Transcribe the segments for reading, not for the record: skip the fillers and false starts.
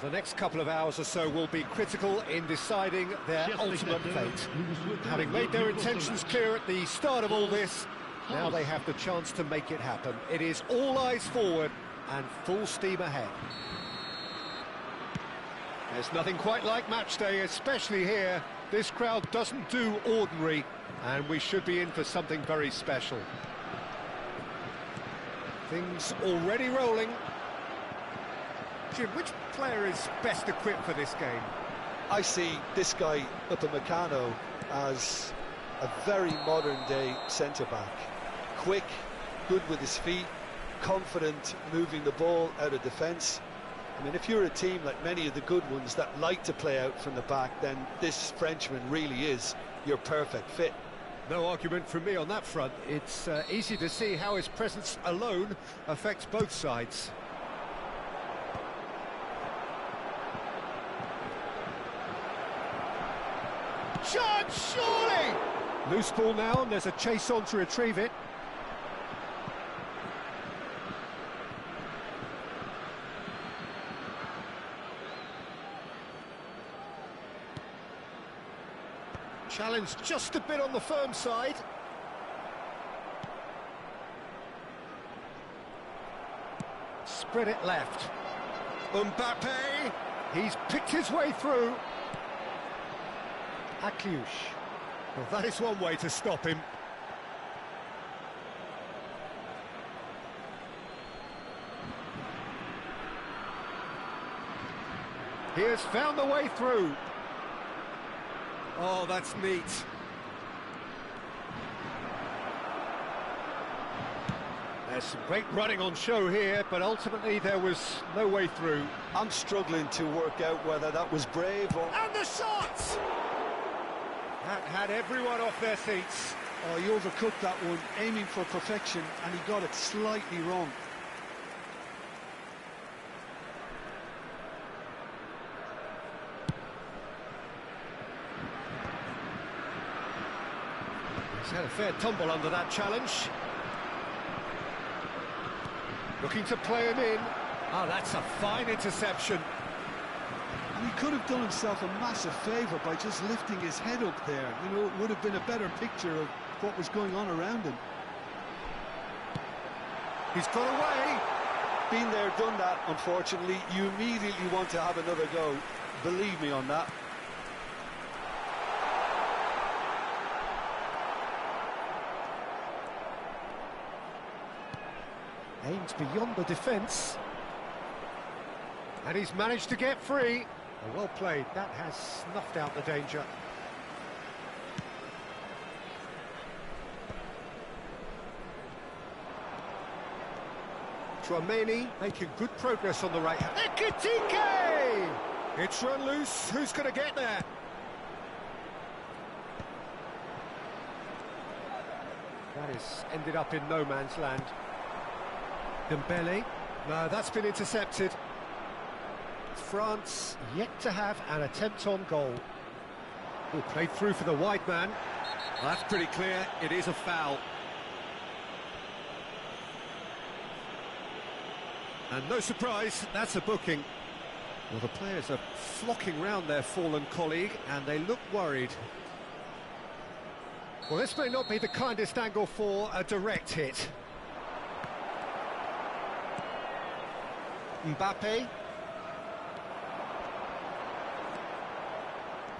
The next couple of hours or so will be critical in deciding their ultimate fate. Having made their intentions clear at the start of all this, now they have the chance to make it happen. It is all eyes forward and full steam ahead. There's nothing quite like match day, especially here. This crowd doesn't do ordinary, and we should be in for something very special. Things already rolling. Jim, which player is best equipped for this game? I see this guy, Upamecano, as a very modern-day centre-back. Quick, good with his feet, confident moving the ball out of defence. I mean, if you're a team like many of the good ones that like to play out from the back, then this Frenchman really is your perfect fit. No argument from me on that front. It's easy to see how his presence alone affects both sides. Chance, surely! Loose ball now, and there's a chase on to retrieve it. Challenge just a bit on the firm side. Spread it left. Mbappe, he's picked his way through. Akliouche. Well, that is one way to stop him. He has found the way through. Oh, that's neat. There's some great running on show here, but ultimately there was no way through. I'm struggling to work out whether that was brave or... And the shot! That had everyone off their seats. Oh, he overcooked that one, aiming for perfection, and he got it slightly wrong. He's had a fair tumble under that challenge. Looking to play him in. Oh, that's a fine interception. And he could have done himself a massive favour by just lifting his head up there. You know, it would have been a better picture of what was going on around him. He's got away. Been there, done that, unfortunately. You immediately want to have another go. Believe me on that. Aims beyond the defence. And he's managed to get free. Oh, well played. That has snuffed out the danger. Tchouaméni making good progress on the right hand. Ekitike! It's run loose. Who's going to get there? That has ended up in no man's land. Dembele. No, that's been intercepted. France yet to have an attempt on goal. Oh, played through for the wide man. Well, that's pretty clear. It is a foul. And no surprise, that's a booking. Well, the players are flocking round their fallen colleague, and they look worried. Well, this may not be the kindest angle for a direct hit. Mbappe.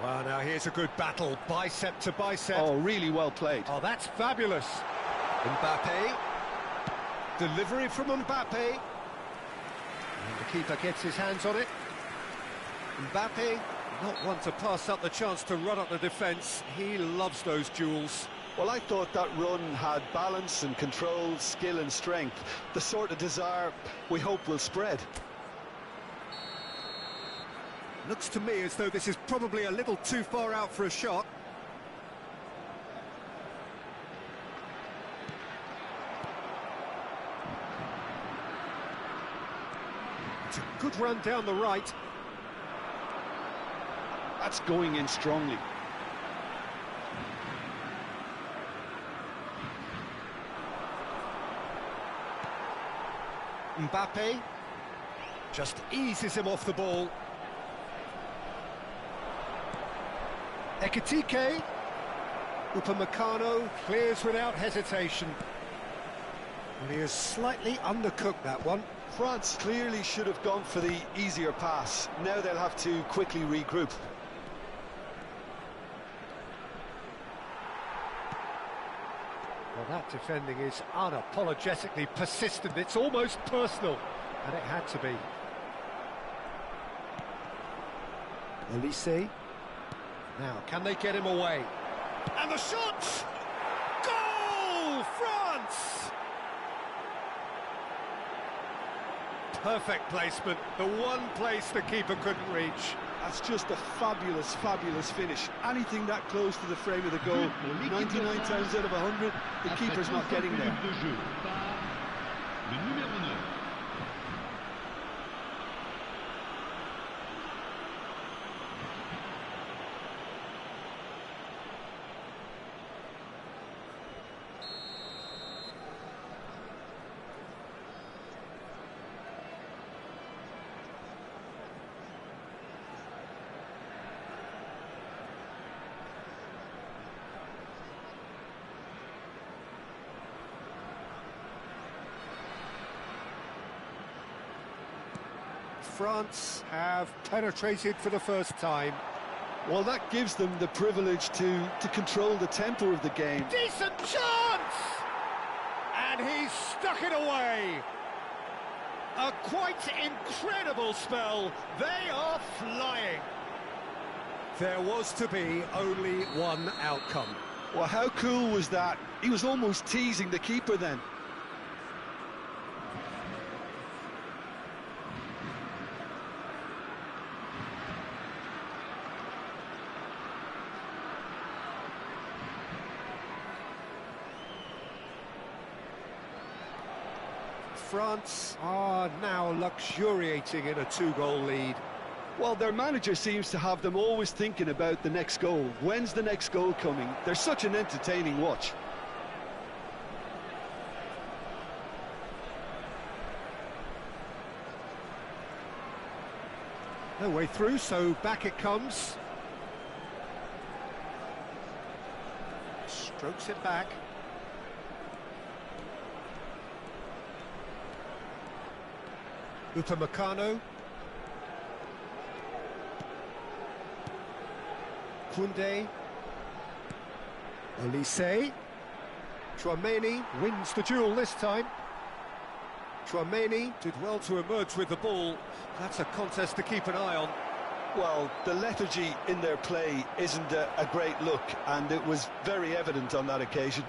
Well, now here's a good battle, bicep to bicep. Oh, really well played. Oh, that's fabulous. Mbappe. Delivery from Mbappe. And the keeper gets his hands on it. Mbappe, not one to pass up the chance to run up the defence. He loves those duels. Well, I thought that run had balance and control, skill and strength. The sort of desire we hope will spread. Looks to me as though this is probably a little too far out for a shot. It's a good run down the right. That's going in strongly. Mbappe just eases him off the ball. Ekitike. Upamecano clears without hesitation. Well, he has slightly undercooked that one. France clearly should have gone for the easier pass. Now they'll have to quickly regroup. Well, that defending is unapologetically persistent. It's almost personal, and it had to be. Elise. Now, can they get him away? And the shot! Goal! France! Perfect placement, the one place the keeper couldn't reach. That's just a fabulous, fabulous finish. Anything that close to the frame of the goal, 99 times out of 100, the keeper's not getting there. France have penetrated for the first time. Well, that gives them the privilege to control the tempo of the game. Decent chance! And he's stuck it away. A quite incredible spell. They are flying. There was to be only one outcome. Well, how cool was that? He was almost teasing the keeper then. France are now luxuriating in a two-goal lead. Well, their manager seems to have them always thinking about the next goal. When's the next goal coming? They're such an entertaining watch. No way through, so back it comes. Strokes it back. Upamecano. Koundé. Elise. Tchouaméni wins the duel this time. Tchouaméni did well to emerge with the ball. That's a contest to keep an eye on. Well, the lethargy in their play isn't a great look, and it was very evident on that occasion.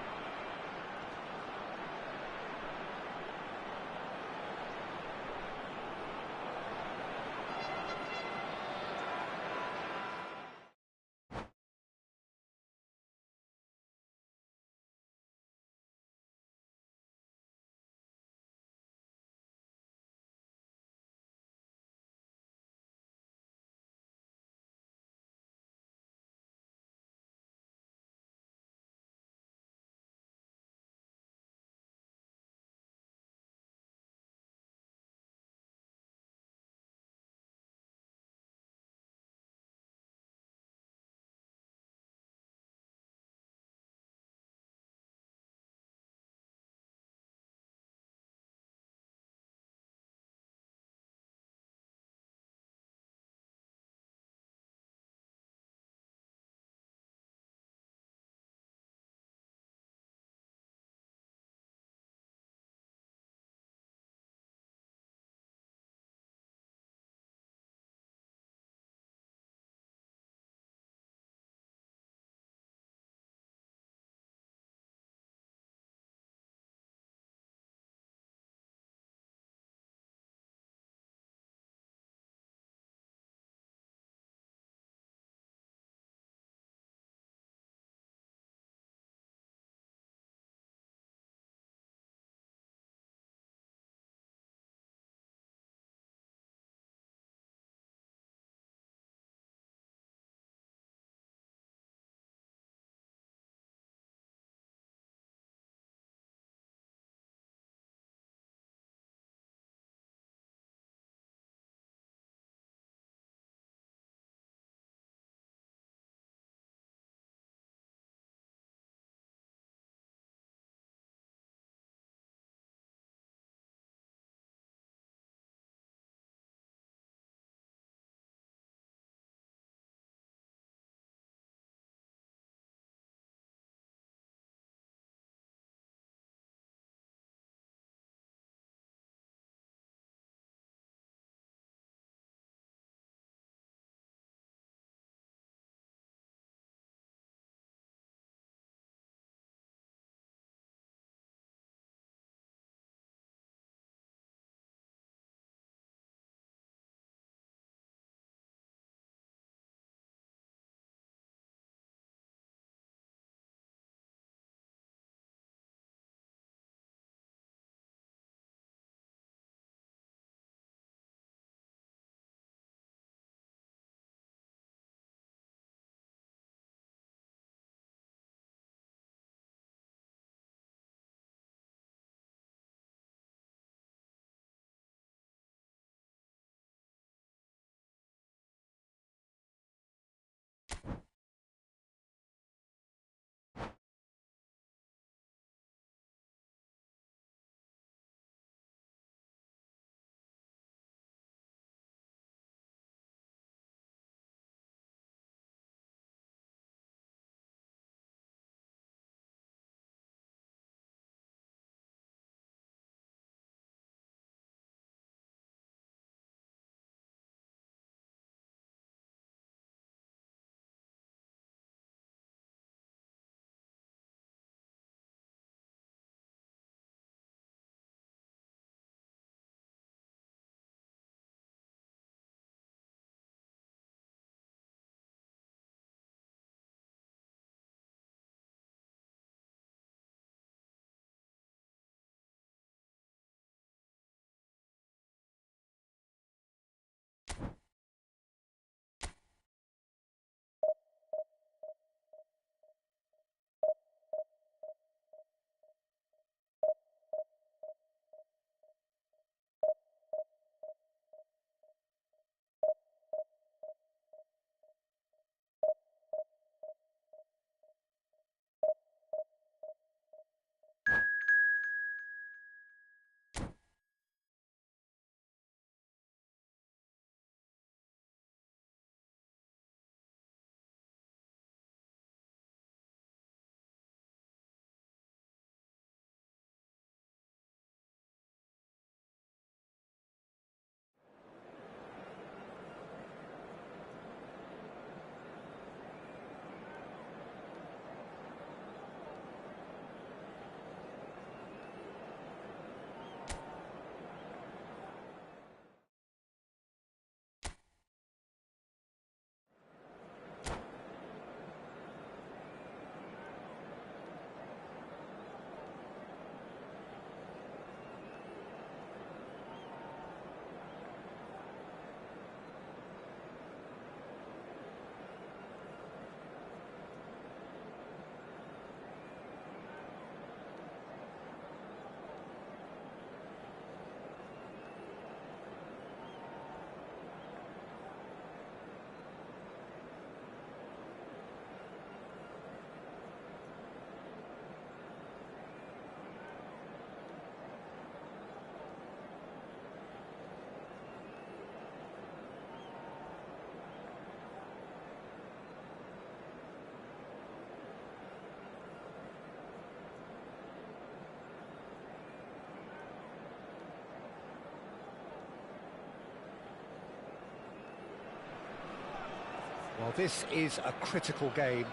this is a critical game.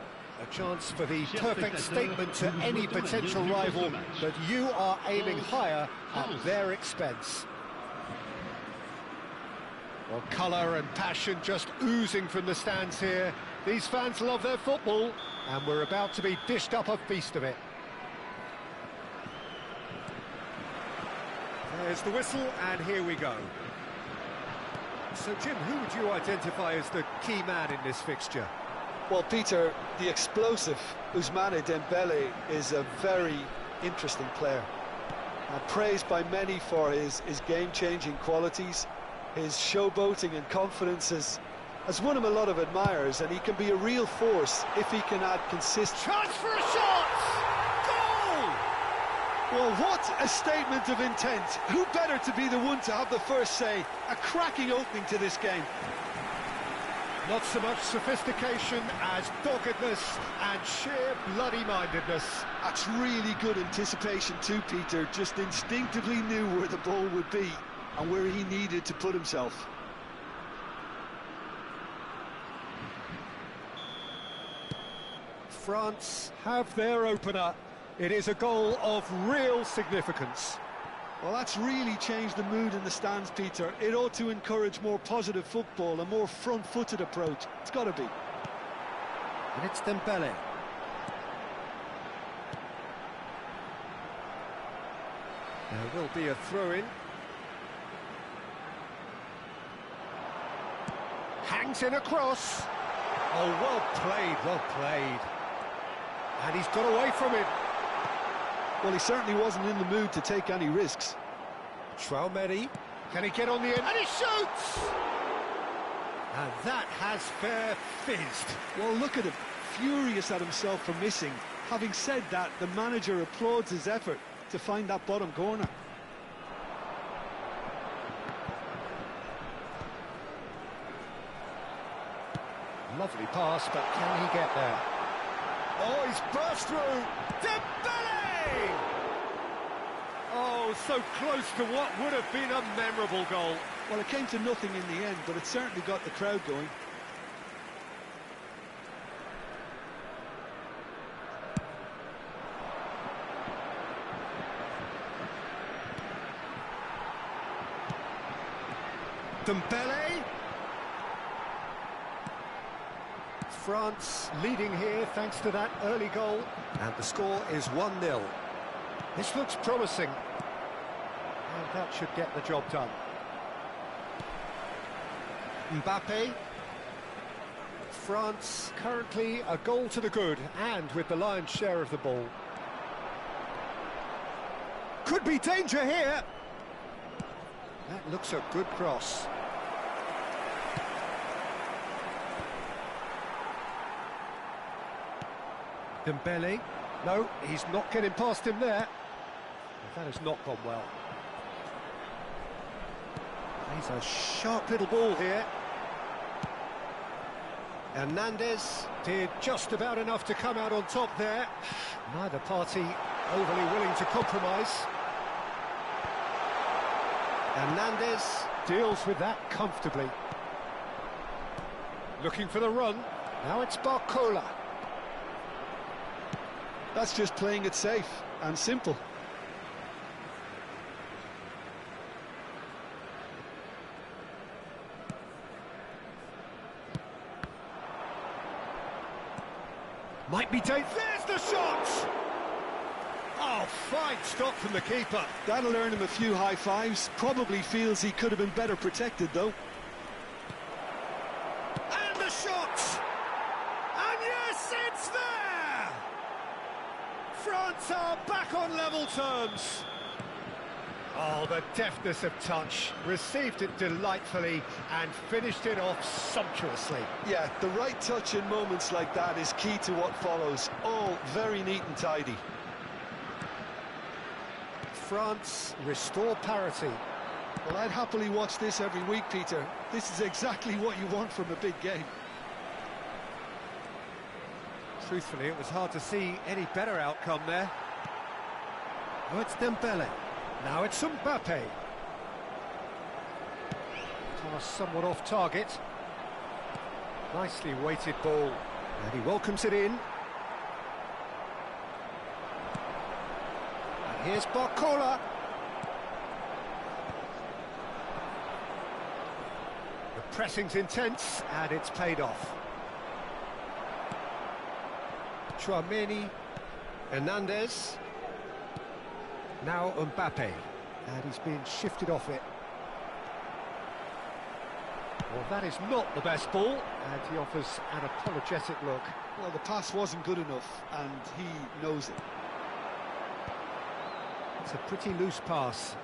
A chance for the perfect statement to any potential rival that you are aiming higher at their expense. Well, colour and passion just oozing from the stands here. These fans love their football, and we're about to be dished up a feast of it. There's the whistle, and here we go. So, Jim, who would you identify as the key man in this fixture? Well, Peter, the explosive Ousmane Dembele is a very interesting player. Praised by many for his game-changing qualities. His showboating and confidence has won him a lot of admirers, and he can be a real force if he can add consistent... Chance for a shot! Goal! Well, what a statement of intent. Who better to be the one to have the first say? A cracking opening to this game. Not so much sophistication as doggedness and sheer bloody-mindedness. That's really good anticipation too, Peter. Just instinctively knew where the ball would be and where he needed to put himself. France have their opener. It is a goal of real significance. Well, that's really changed the mood in the stands, Peter. It ought to encourage more positive football, a more front-footed approach. It's got to be. And it's Dembele. There will be a throw-in. Hangs in a cross. Oh, well played, well played. And he's got away from it. Well, he certainly wasn't in the mood to take any risks. Traumeri, can he get on the end? And he shoots! And that has fair fizzed. Well, look at him, furious at himself for missing. Having said that, the manager applauds his effort to find that bottom corner. Lovely pass, but can he get there? Oh, he's burst through. Dembele! Oh, so close to what would have been a memorable goal. Well, it came to nothing in the end, but it certainly got the crowd going. Dembele. France leading here thanks to that early goal, and the score is 1-0. This looks promising, and that should get the job done. Mbappe. France currently a goal to the good, and with the lion's share of the ball. Could be danger here. That looks a good cross. Dembele. No, he's not getting past him there. That has not gone well. He's a sharp little ball here. Hernandez did just about enough to come out on top there. Neither party overly willing to compromise. Hernandez deals with that comfortably. Looking for the run. Now it's Barcola. That's just playing it safe and simple. Might be Dave. There's the shot! Oh, fine stop from the keeper. That'll earn him a few high fives. Probably feels he could have been better protected, though. And the shot! And yes, it's there! France are back on level terms. Oh, the deftness of touch. Received it delightfully and finished it off sumptuously. Yeah, the right touch in moments like that is key to what follows. All very neat and tidy. France restore parity. Well, I'd happily watch this every week, Peter. This is exactly what you want from a big game. Truthfully, it was hard to see any better outcome there. Oh, it's Dembele. Now it's Mbappe. Pass somewhat off target. Nicely weighted ball, and he welcomes it in. And here's Barcola. The pressing's intense, and it's paid off. Chouameni, Hernandez. Now Mbappe, and he's being shifted off it. Well, that is not the best ball, and he offers an apologetic look. Well, the pass wasn't good enough, and he knows it. It's a pretty loose pass.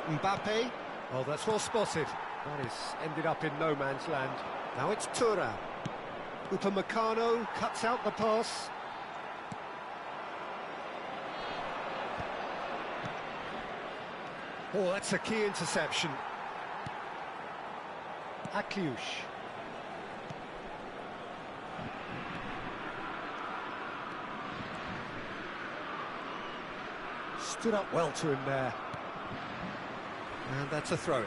Mbappe, well, that's well spotted. That is ended up in no man's land. Now it's Thuram. Upamecano cuts out the pass. Oh, that's a key interception. Akliush. Stood up well to him there. And that's a throw-in.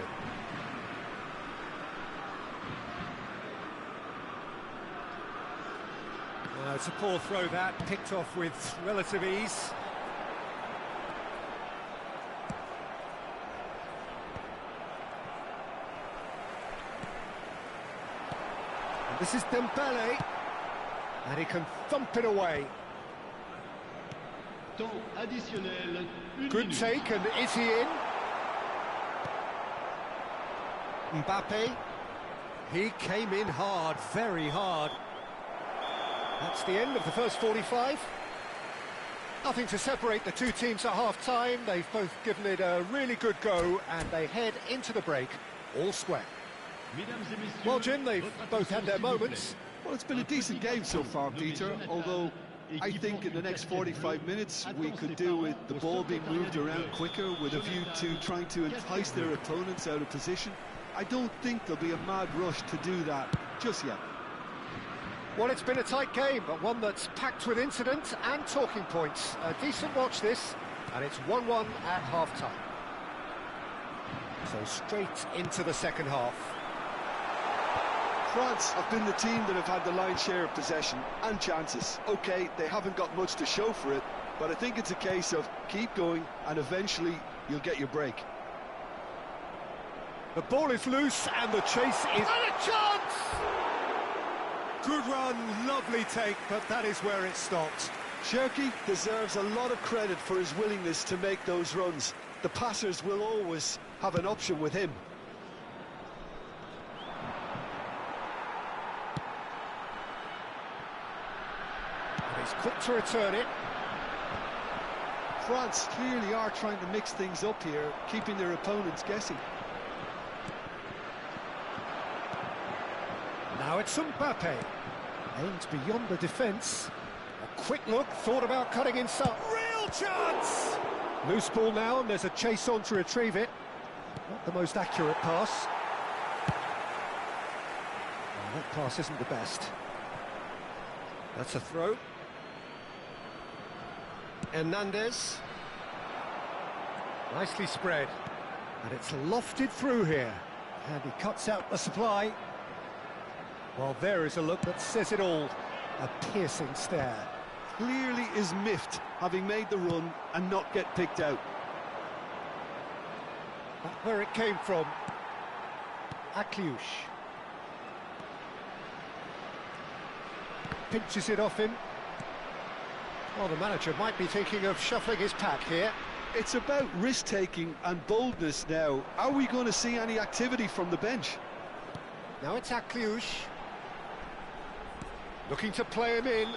It's a poor throw that, picked off with relative ease. And this is Dembele, and he can thump it away. Good take, and is he in? Mbappe, he came in hard, very hard. That's the end of the first 45. Nothing to separate the two teams at half-time. They've both given it a really good go, and they head into the break all square. Well, Jim, they've both had their moments. Well, it's been a decent game so far, Peter, although I think in the next 45 minutes we could do with the ball being moved around quicker with a view to trying to entice their opponents out of position. I don't think there'll be a mad rush to do that just yet. Well, it's been a tight game, but one that's packed with incident and talking points. A decent watch this, and it's 1-1 at half-time. So straight into the second half. France have been the team that have had the lion's share of possession and chances. OK, they haven't got much to show for it, but I think it's a case of keep going and eventually you'll get your break. The ball is loose and the chase is... And a chance! Good run, lovely take, but that is where it stopped. Cherki deserves a lot of credit for his willingness to make those runs. The passers will always have an option with him. And he's quick to return it. France clearly are trying to mix things up here, keeping their opponents guessing. Now it's Mbappe. Aimed beyond the defence. A quick look, thought about cutting inside. Real chance! Loose ball now, and there's a chase on to retrieve it. Not the most accurate pass. Oh, that pass isn't the best. That's a throw. Hernandez. Nicely spread. And it's lofted through here. And he cuts out the supply. Well, there is a look that says it all. A piercing stare. Clearly is miffed, having made the run and not get picked out. Back where it came from. Akliush. Pinches it off him. Well, the manager might be thinking of shuffling his pack here. It's about risk-taking and boldness now. Are we going to see any activity from the bench? Now it's Akliush. Looking to play him in.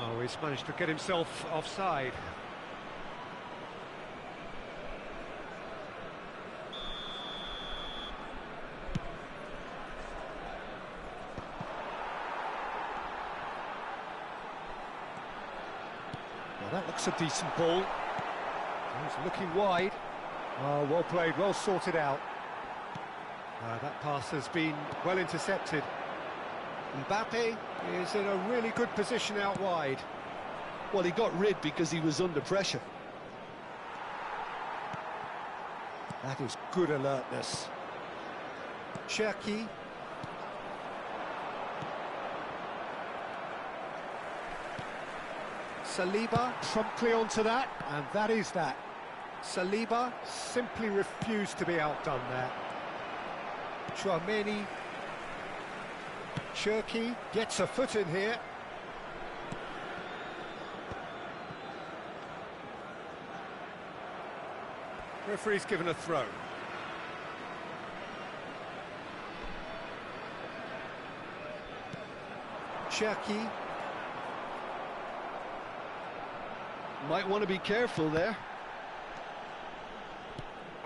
Oh, he's managed to get himself offside. Well, that looks a decent ball. He's looking wide. Oh, well played, well sorted out. That pass has been well intercepted. Mbappe is in a really good position out wide. Well, he got rid because he was under pressure. That is good alertness. Cherki. Saliba promptly onto that, and that is that. Saliba simply refused to be outdone there. Chouameni. Cherki gets a foot in here. Referee's given a throw. Cherki. Might want to be careful there.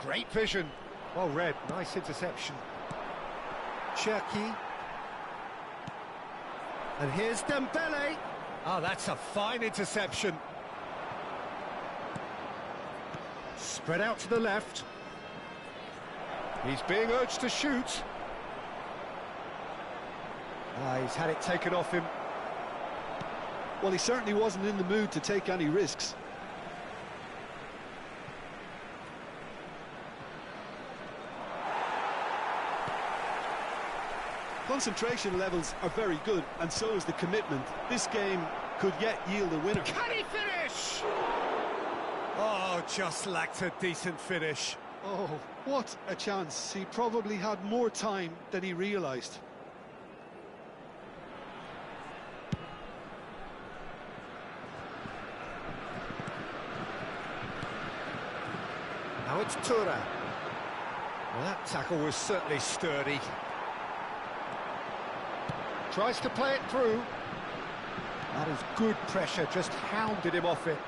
Great vision. Well read, nice interception. Cherki. And here's Dembele. Oh, that's a fine interception. Spread out to the left. He's being urged to shoot. He's had it taken off him. Well, he certainly wasn't in the mood to take any risks. Concentration levels are very good, and so is the commitment. This game could yet yield a winner. Can he finish? Oh, just lacked a decent finish. Oh, what a chance. He probably had more time than he realised. Now it's Tura. Well, that tackle was certainly sturdy. Tries to play it through. That is good pressure, just hounded him off it.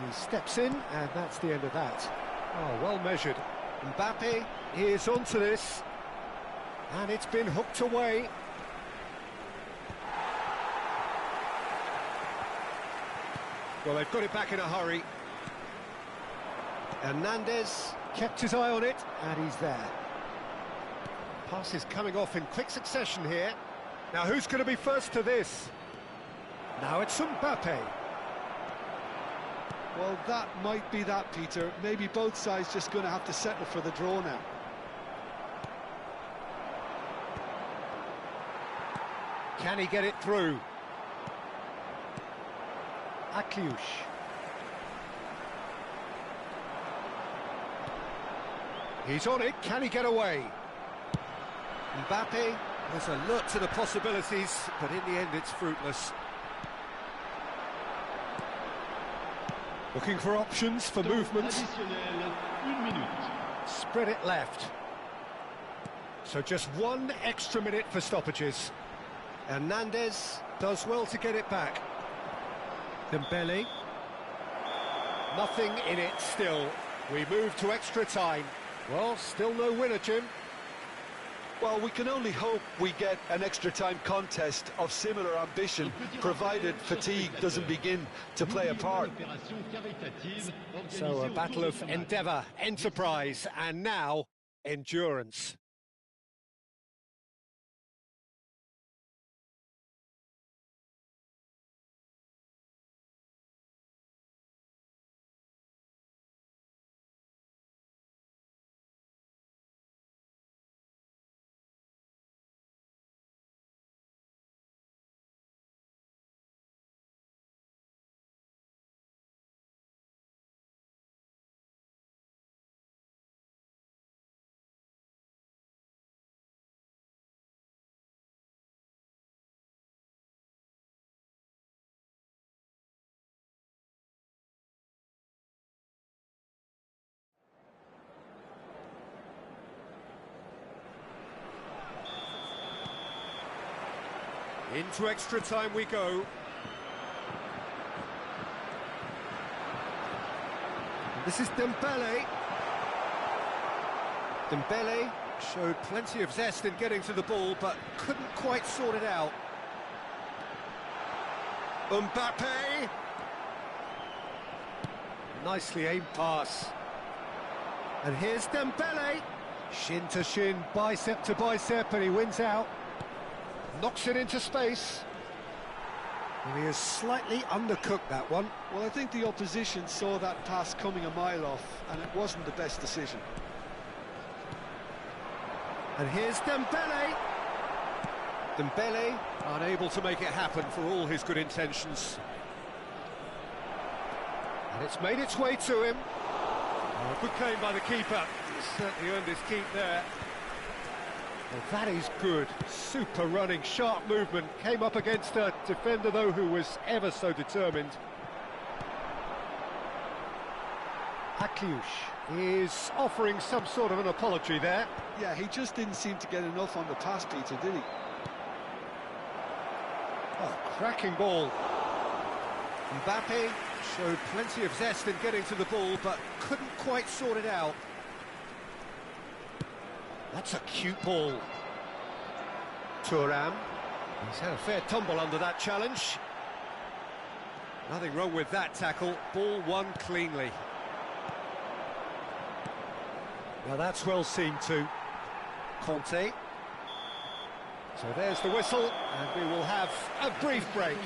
He steps in, and that's the end of that. Oh, well measured. Mbappe is onto this. And it's been hooked away. Well, they've got it back in a hurry. Hernandez kept his eye on it, and he's there. Pass is coming off in quick succession here. Now, who's going to be first to this? Now it's Mbappe. Well, that might be that, Peter. Maybe both sides just going to have to settle for the draw now. Can he get it through? Akliush. He's on it, can he get away? Mbappe has alert to the possibilities, but in the end it's fruitless. Looking for options for movement. Spread it left. So just 1 extra minute for stoppages. Hernandez does well to get it back. Dembele. Nothing in it still. We move to extra time. Well, still no winner, Jim. Well, we can only hope we get an extra time contest of similar ambition, provided fatigue doesn't begin to play a part. So a battle of endeavour, enterprise, and now endurance. Into extra time we go. This is Dembele. Dembele showed plenty of zest in getting to the ball, but couldn't quite sort it out. Mbappe. Nicely aimed pass. And here's Dembele. Shin to shin, bicep to bicep, and he wins out. Knocks it into space. And he has slightly undercooked that one. Well, I think the opposition saw that pass coming a mile off, and it wasn't the best decision. And here's Dembele. Dembele unable to make it happen for all his good intentions. And it's made its way to him. Oh, good claim by the keeper. He's certainly earned his keep there. Well, that is good. Super running, sharp movement. Came up against a defender, though, who was ever so determined. Akliush is offering some sort of an apology there. Yeah, he just didn't seem to get enough on the pass, Peter, did he? Oh, cracking ball. Mbappe showed plenty of zest in getting to the ball, but couldn't quite sort it out. That's a cute ball. Thuram. He's had a fair tumble under that challenge. Nothing wrong with that tackle. Ball won cleanly. Now that's well seen too. Conte. So there's the whistle, and we will have a brief break.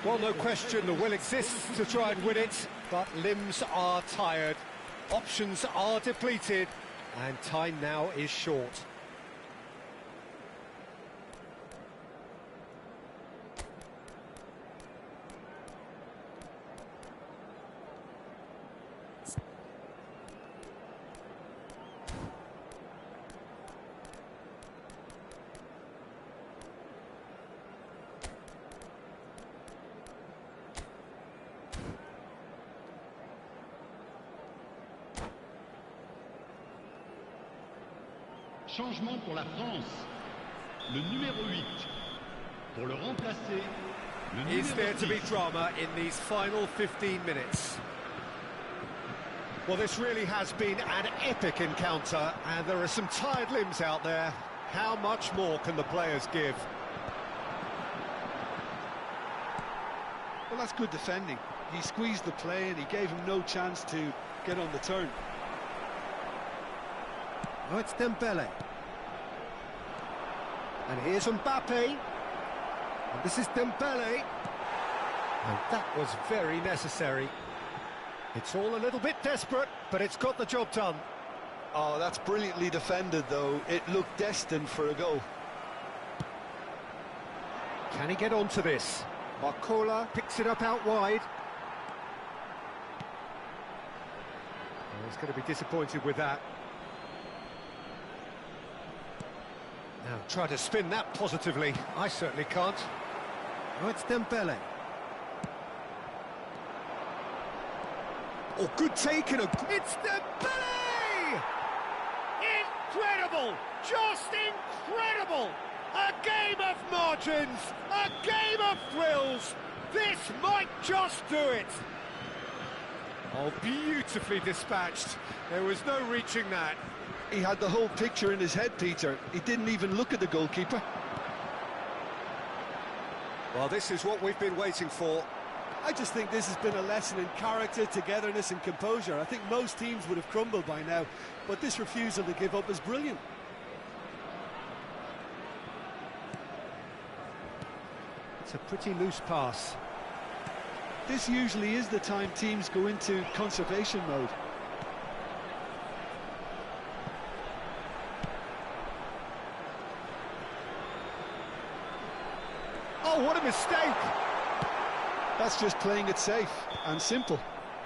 Well, no question the will exists to try and win it, but limbs are tired, options are depleted, and time now is short. Changement pour la France. Le numéro 8. Pour le remplacer, le numéro 6. Is there to be drama in these final 15 minutes? Well, this really has been an epic encounter, and there are some tired limbs out there. How much more can the players give? Well, that's good defending. He squeezed the play and he gave him no chance to get on the turn. Oh, it's Dembele. And here's Mbappe. And this is Dembele. And that was very necessary. It's all a little bit desperate, but it's got the job done. Oh, that's brilliantly defended, though. It looked destined for a goal. Can he get onto this? Marcola picks it up out wide. Oh, he's going to be disappointed with that. Now, try to spin that positively. I certainly can't. Oh, it's Dembele. Oh, good take and it's Dembele! Incredible! Just incredible! A game of margins! A game of thrills! This might just do it! Oh, beautifully dispatched. There was no reaching that. He had the whole picture in his head, Peter. He didn't even look at the goalkeeper. Well, this is what we've been waiting for. I just think this has been a lesson in character, togetherness and composure. I think most teams would have crumbled by now, but this refusal to give up is brilliant. It's a pretty loose pass. This usually is the time teams go into conservation mode. Oh, what a mistake! That's just playing it safe and simple.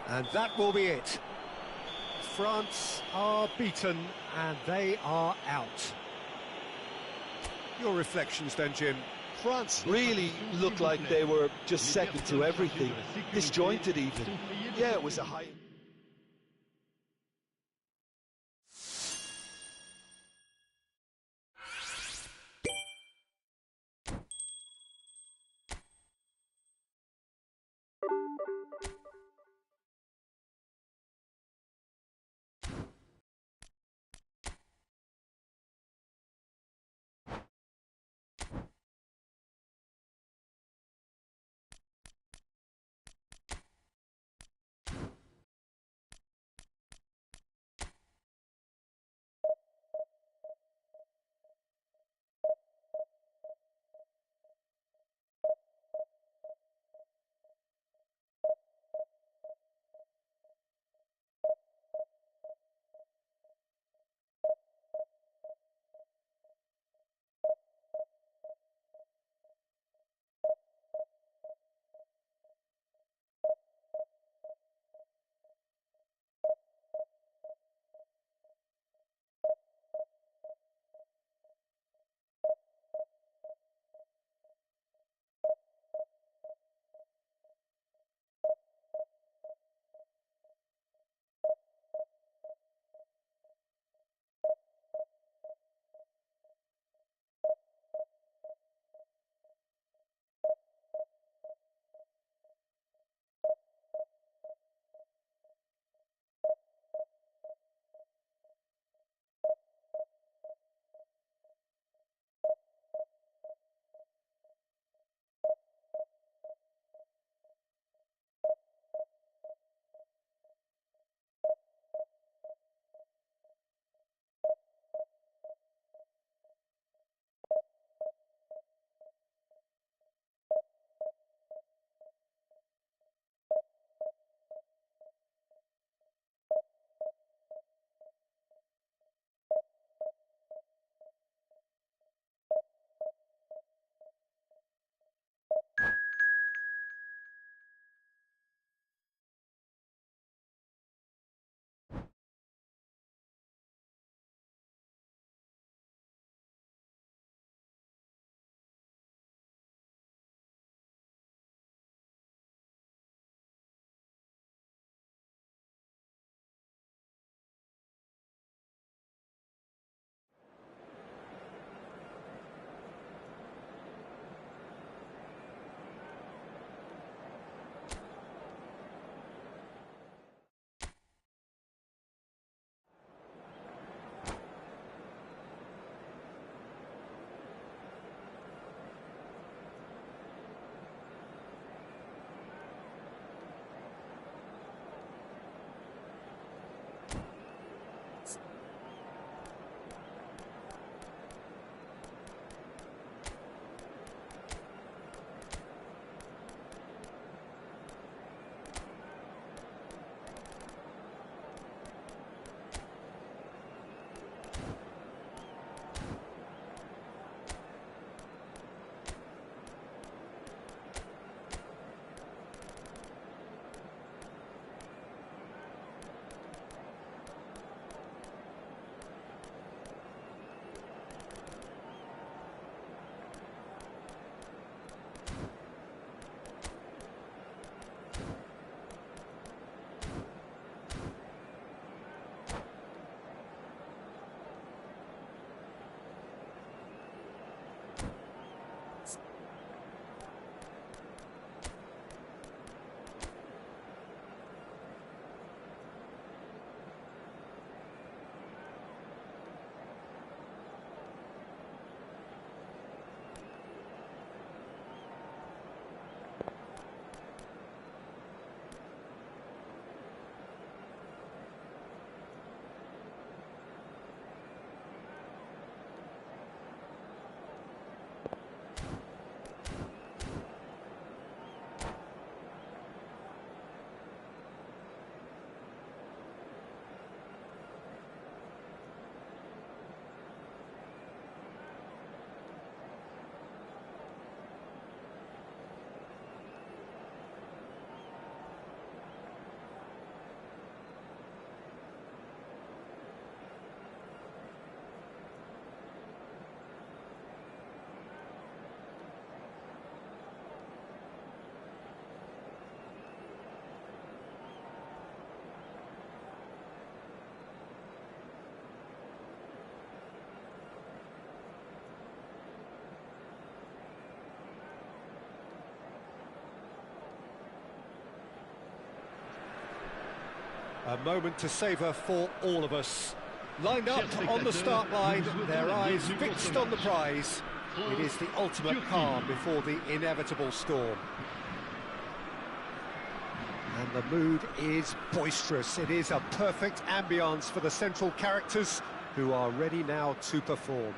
And that will be it. France are beaten and they are out. Your reflections then, Jim? France really looked like they were just second to everything. Disjointed even. Yeah, it was a high... A moment to savour for all of us. Lined up on the start line, their eyes fixed on the prize. It is the ultimate calm before the inevitable storm. And the mood is boisterous. It is a perfect ambience for the central characters who are ready now to perform.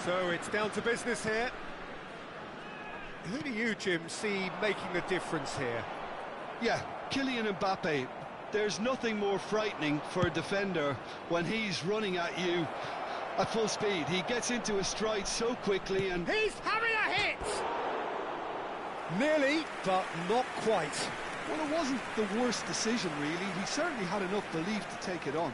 So it's down to business here. Who do you, Jim, see making the difference here? Yeah, Kylian Mbappe. There's nothing more frightening for a defender when he's running at you at full speed. He gets into a stride so quickly and... He's having a hit! Nearly, but not quite. Well, it wasn't the worst decision, really. He certainly had enough belief to take it on.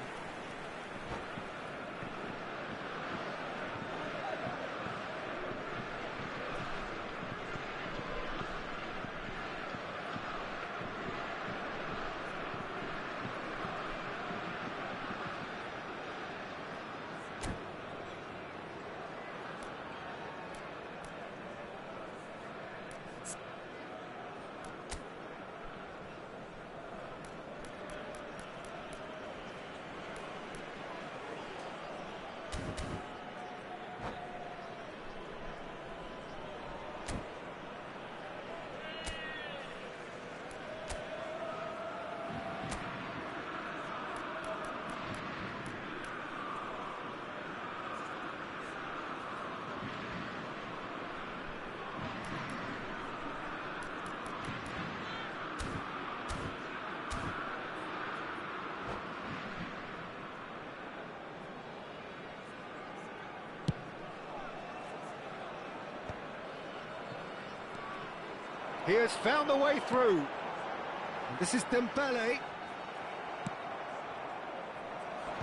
He has found a way through. And this is Dembele.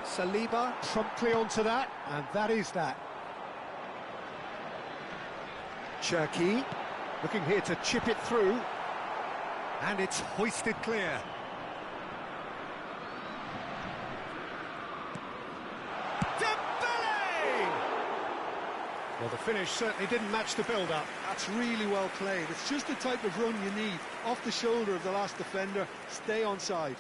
Saliba promptly onto that, and that is that. Cherki looking here to chip it through, and it's hoisted clear. Dembele! Well, the finish certainly didn't match the build-up. That's really well played. It's just the type of run you need. Off the shoulder of the last defender, stay onside.